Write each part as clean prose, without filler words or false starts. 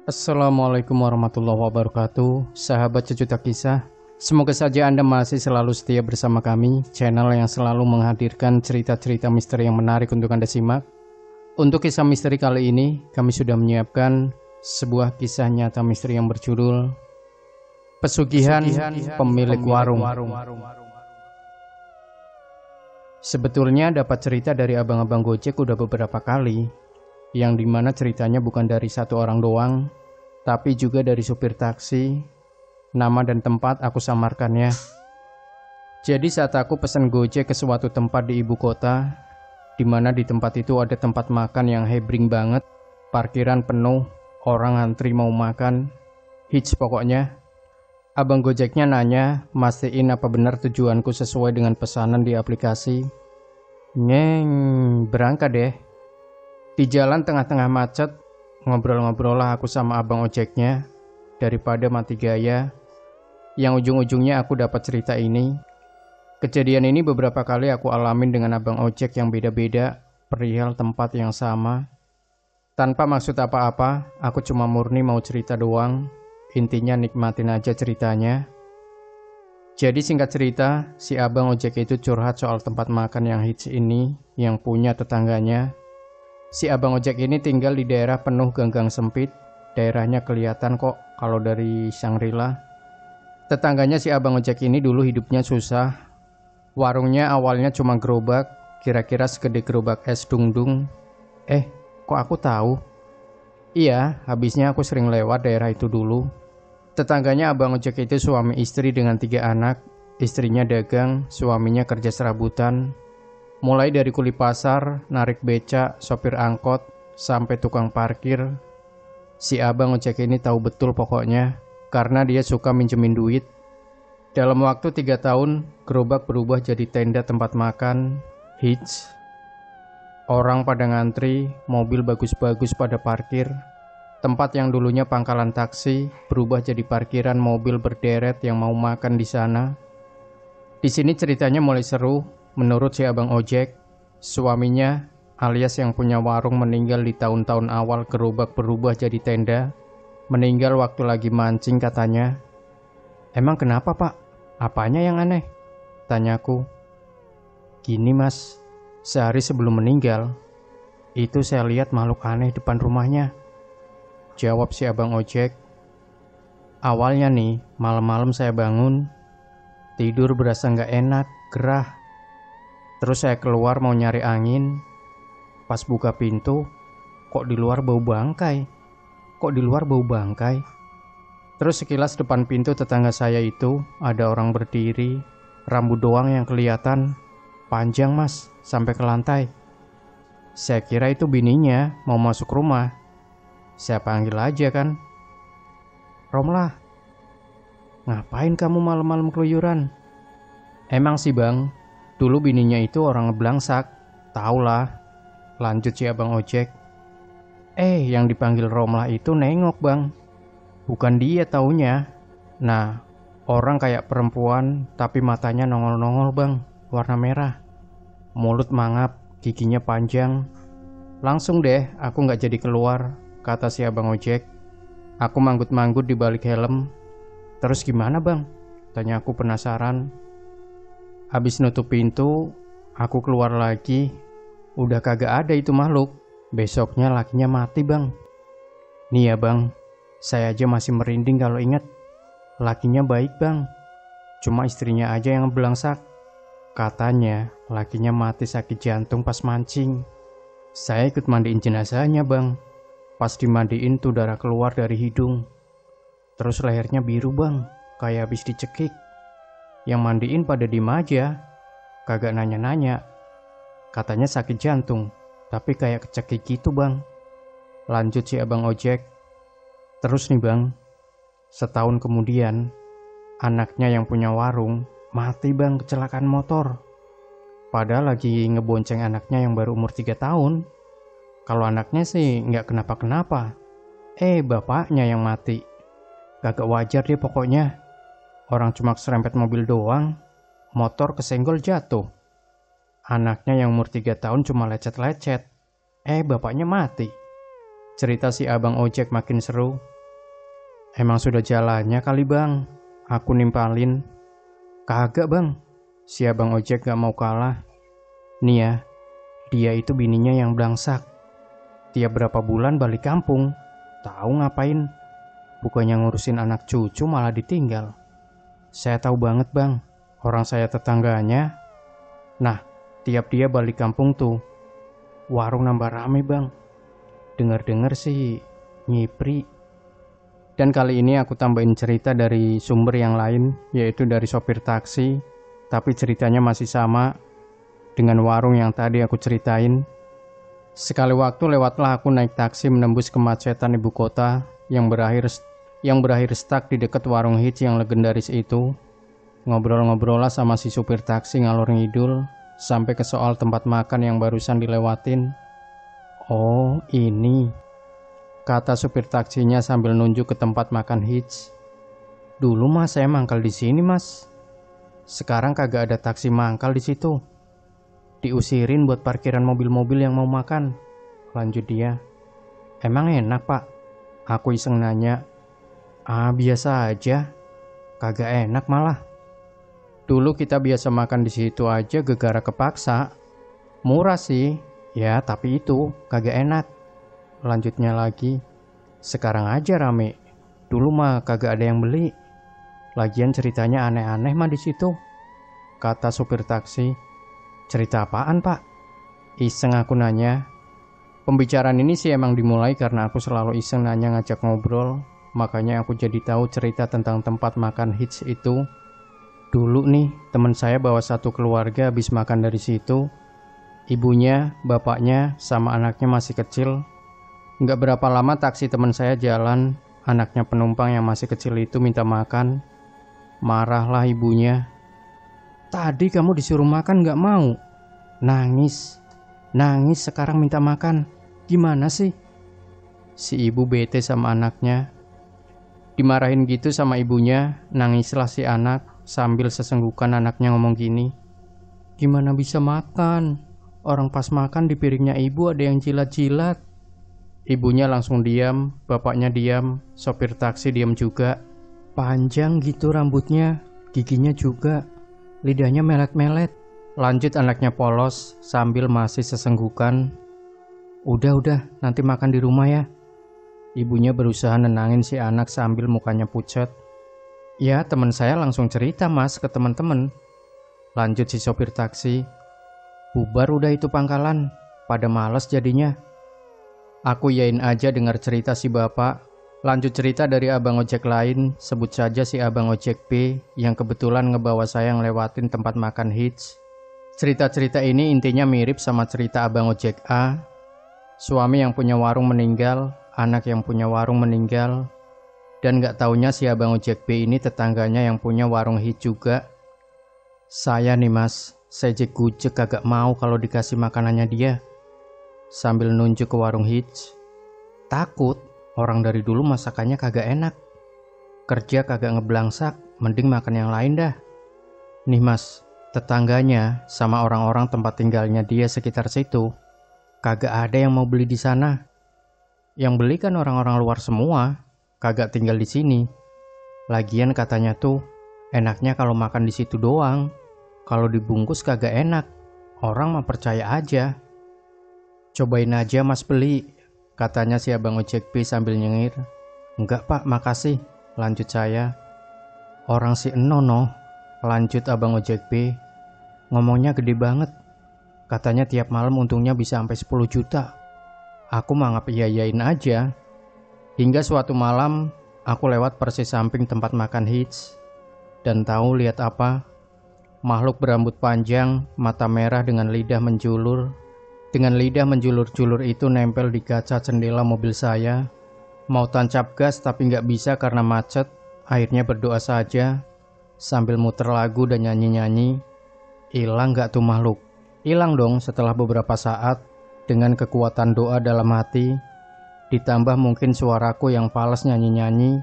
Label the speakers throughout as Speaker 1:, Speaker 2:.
Speaker 1: Assalamualaikum warahmatullahi wabarakatuh, sahabat Sejuta Kisah. Semoga saja Anda masih selalu setia bersama kami, channel yang selalu menghadirkan cerita-cerita misteri yang menarik untuk Anda simak. Untuk kisah misteri kali ini, kami sudah menyiapkan sebuah kisah nyata misteri yang berjudul Pesugihan Pemilik Warung. Sebetulnya dapat cerita dari abang-abang Gojek udah beberapa kali, yang dimana ceritanya bukan dari satu orang doang, tapi juga dari supir taksi. Nama dan tempat aku samarkannya. Jadi saat aku pesan Gojek ke suatu tempat di ibu kota, dimana di tempat itu ada tempat makan yang hebring banget, parkiran penuh, orang antri mau makan, hits pokoknya. Abang Gojeknya nanya, mastiin apa benar tujuanku sesuai dengan pesanan di aplikasi. Nyeng, berangkat deh. Di jalan tengah-tengah macet, ngobrol-ngobrol lah aku sama abang ojeknya, daripada mati gaya. Yang ujung-ujungnya aku dapat cerita ini. Kejadian ini beberapa kali aku alamin dengan abang ojek yang beda-beda, perihal tempat yang sama. Tanpa maksud apa-apa, aku cuma murni mau cerita doang, intinya nikmatin aja ceritanya. Jadi singkat cerita, si abang ojek itu curhat soal tempat makan yang hits ini, yang punya tetangganya. Si abang ojek ini tinggal di daerah penuh gang-gang sempit, daerahnya kelihatan kok kalau dari Shangri-La. Tetangganya si abang ojek ini dulu hidupnya susah. Warungnya awalnya cuma gerobak, kira-kira segede gerobak es dung-dung. Kok aku tahu? Iya, habisnya aku sering lewat daerah itu dulu. Tetangganya abang ojek itu suami istri dengan 3 anak, istrinya dagang, suaminya kerja serabutan. Mulai dari kuli pasar, narik becak, sopir angkot, sampai tukang parkir. Si abang ojek ini tahu betul pokoknya, karena dia suka minjemin duit. Dalam waktu 3 tahun, gerobak berubah jadi tenda tempat makan, hits. Orang pada ngantri, mobil bagus-bagus pada parkir. Tempat yang dulunya pangkalan taksi, berubah jadi parkiran mobil berderet yang mau makan di sana. Di sini ceritanya mulai seru. Menurut si abang ojek, suaminya alias yang punya warung meninggal di tahun-tahun awal gerobak berubah jadi tenda. Meninggal waktu lagi mancing katanya. Emang kenapa pak? Apanya yang aneh? Tanyaku. Gini mas, sehari sebelum meninggal, itu saya lihat makhluk aneh depan rumahnya. Jawab si abang ojek. Awalnya nih, malam-malam saya bangun, tidur berasa nggak enak, gerah. Terus saya keluar mau nyari angin. Pas buka pintu, kok di luar bau bangkai? Terus sekilas depan pintu tetangga saya itu ada orang berdiri, rambut doang yang kelihatan, panjang mas, sampai ke lantai. Saya kira itu bininya mau masuk rumah. Saya panggil aja kan. Romlah, ngapain kamu malam-malam keluyuran? Emang sih bang, dulu bininya itu orang ngeblangsak, taulah. Lanjut si abang ojek. Yang dipanggil Romlah itu nengok bang, bukan dia taunya. Nah, orang kayak perempuan tapi matanya nongol-nongol bang, warna merah. Mulut mangap, giginya panjang. Langsung deh, aku gak jadi keluar, kata si abang ojek. Aku manggut-manggut di balik helm. Terus gimana bang? Tanya aku penasaran. Habis nutup pintu, aku keluar lagi. Udah kagak ada itu makhluk. Besoknya lakinya mati bang. Nih ya bang, saya aja masih merinding kalau ingat. Lakinya baik bang, cuma istrinya aja yang belangsak. Katanya lakinya mati sakit jantung pas mancing. Saya ikut mandiin jenazahnya bang. Pas dimandiin tuh darah keluar dari hidung. Terus lehernya biru bang, kayak habis dicekik. Yang mandiin pada diem aja, kagak nanya-nanya. Katanya sakit jantung, tapi kayak kecekik gitu bang. Lanjut si abang ojek. Terus nih bang, setahun kemudian, anaknya yang punya warung mati bang kecelakaan motor. Padahal lagi ngebonceng anaknya yang baru umur 3 tahun. Kalau anaknya sih nggak kenapa-kenapa. Bapaknya yang mati. Kagak wajar deh pokoknya. Orang cuma serempet mobil doang, motor kesenggol jatuh. Anaknya yang umur 3 tahun cuma lecet-lecet. Bapaknya mati. Cerita si abang ojek makin seru. Emang sudah jalannya kali bang, aku nimpalin. Kagak bang, si abang ojek gak mau kalah. Nih ya, dia itu bininya yang blangsak. Tiap berapa bulan balik kampung, tahu ngapain? Bukannya ngurusin anak cucu malah ditinggal. Saya tahu banget bang, orang saya tetangganya. Nah, tiap dia balik kampung tuh, warung nambah rame bang. Dengar-dengar sih nyipri. Dan kali ini aku tambahin cerita dari sumber yang lain, yaitu dari sopir taksi. Tapi ceritanya masih sama dengan warung yang tadi aku ceritain. Sekali waktu lewatlah aku naik taksi menembus kemacetan ibu kota yang berakhir stuck di dekat warung hits yang legendaris itu. Ngobrol-ngobrol lah sama si supir taksi ngalor ngidul sampai ke soal tempat makan yang barusan dilewatin. Oh, ini, kata supir taksinya sambil nunjuk ke tempat makan hits. Dulu mas saya mangkal di sini mas. Sekarang kagak ada taksi mangkal di situ. Diusirin buat parkiran mobil-mobil yang mau makan. Lanjut dia. Emang enak pak? Aku iseng nanya. Biasa aja. Kagak enak malah. Dulu kita biasa makan di situ aja gegara kepaksa. Murah sih. Ya tapi itu kagak enak. Lanjutnya lagi. Sekarang aja rame. Dulu mah kagak ada yang beli. Lagian ceritanya aneh-aneh mah di situ. Kata supir taksi. Cerita apaan pak? Iseng aku nanya. Pembicaraan ini sih emang dimulai karena aku selalu iseng nanya ngajak ngobrol. Makanya aku jadi tahu cerita tentang tempat makan hits itu. Dulu nih teman saya bawa satu keluarga habis makan dari situ. Ibunya, bapaknya, sama anaknya masih kecil. Nggak berapa lama taksi teman saya jalan. Anaknya penumpang yang masih kecil itu minta makan. Marahlah ibunya. Tadi kamu disuruh makan gak mau. Nangis sekarang minta makan. Gimana sih? Si ibu bete sama anaknya. Dimarahin gitu sama ibunya, nangislah si anak sambil sesenggukan anaknya ngomong gini. Gimana bisa makan? Orang pas makan di piringnya ibu ada yang jilat-jilat. Ibunya langsung diam, bapaknya diam, sopir taksi diam juga. Panjang gitu rambutnya, giginya juga. Lidahnya melet-melet. Lanjut anaknya polos sambil masih sesenggukan. Udah, nanti makan di rumah ya. Ibunya berusaha nenangin si anak sambil mukanya pucat. Ya teman saya langsung cerita mas ke teman-teman. Lanjut si sopir taksi. Bubar udah itu pangkalan, pada males jadinya. Aku yain aja dengar cerita si bapak. Lanjut cerita dari abang ojek lain, sebut saja si abang ojek B yang kebetulan ngebawa saya ngelewatin tempat makan hits. Cerita-cerita ini intinya mirip sama cerita abang ojek A. Suami yang punya warung meninggal, anak yang punya warung meninggal, dan gak taunya si abang ojek B ini tetangganya yang punya warung hits juga. Saya nih mas, sejek-gujek kagak mau kalau dikasih makanannya dia. Sambil nunjuk ke warung hits. Takut. Orang dari dulu masakannya kagak enak. Kerja kagak ngeblangsak, mending makan yang lain dah. Nih mas, tetangganya sama orang-orang tempat tinggalnya dia sekitar situ, kagak ada yang mau beli di sana. Yang beli kan orang-orang luar semua, kagak tinggal di sini. Lagian katanya tuh, enaknya kalau makan di situ doang. Kalau dibungkus kagak enak. Orang mah percaya aja. Cobain aja mas beli. Katanya si abang ojek B sambil nyengir. Enggak pak, makasih. Lanjut saya. Orang si Enono. Lanjut abang ojek B. Ngomongnya gede banget. Katanya tiap malam untungnya bisa sampai 10 juta. Aku mah ngap-iyain aja. Hingga suatu malam, aku lewat persis samping tempat makan hits. Dan tahu lihat apa? Makhluk berambut panjang, mata merah dengan lidah menjulur. Dengan lidah menjulur-julur itu nempel di kaca jendela mobil saya. Mau tancap gas tapi nggak bisa karena macet. Akhirnya berdoa saja. Sambil muter lagu dan nyanyi-nyanyi. Hilang nggak tuh makhluk? Hilang dong setelah beberapa saat. Dengan kekuatan doa dalam hati. Ditambah mungkin suaraku yang fals nyanyi-nyanyi.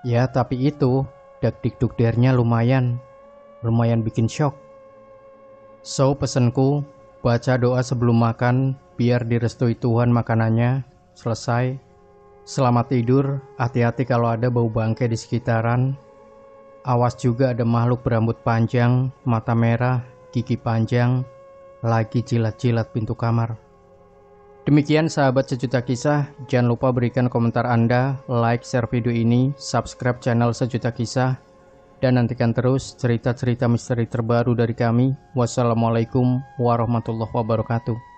Speaker 1: Ya tapi itu, dak-dik-duk-dernya lumayan bikin shock. So pesenku, baca doa sebelum makan, biar direstui Tuhan makanannya. Selesai. Selamat tidur, hati-hati kalau ada bau bangkai di sekitaran. Awas juga ada makhluk berambut panjang, mata merah, gigi panjang, lagi jilat-jilat pintu kamar. Demikian sahabat Sejuta Kisah, jangan lupa berikan komentar Anda, like, share video ini, subscribe channel Sejuta Kisah, dan nantikan terus cerita-cerita misteri terbaru dari kami. Wassalamualaikum warahmatullahi wabarakatuh.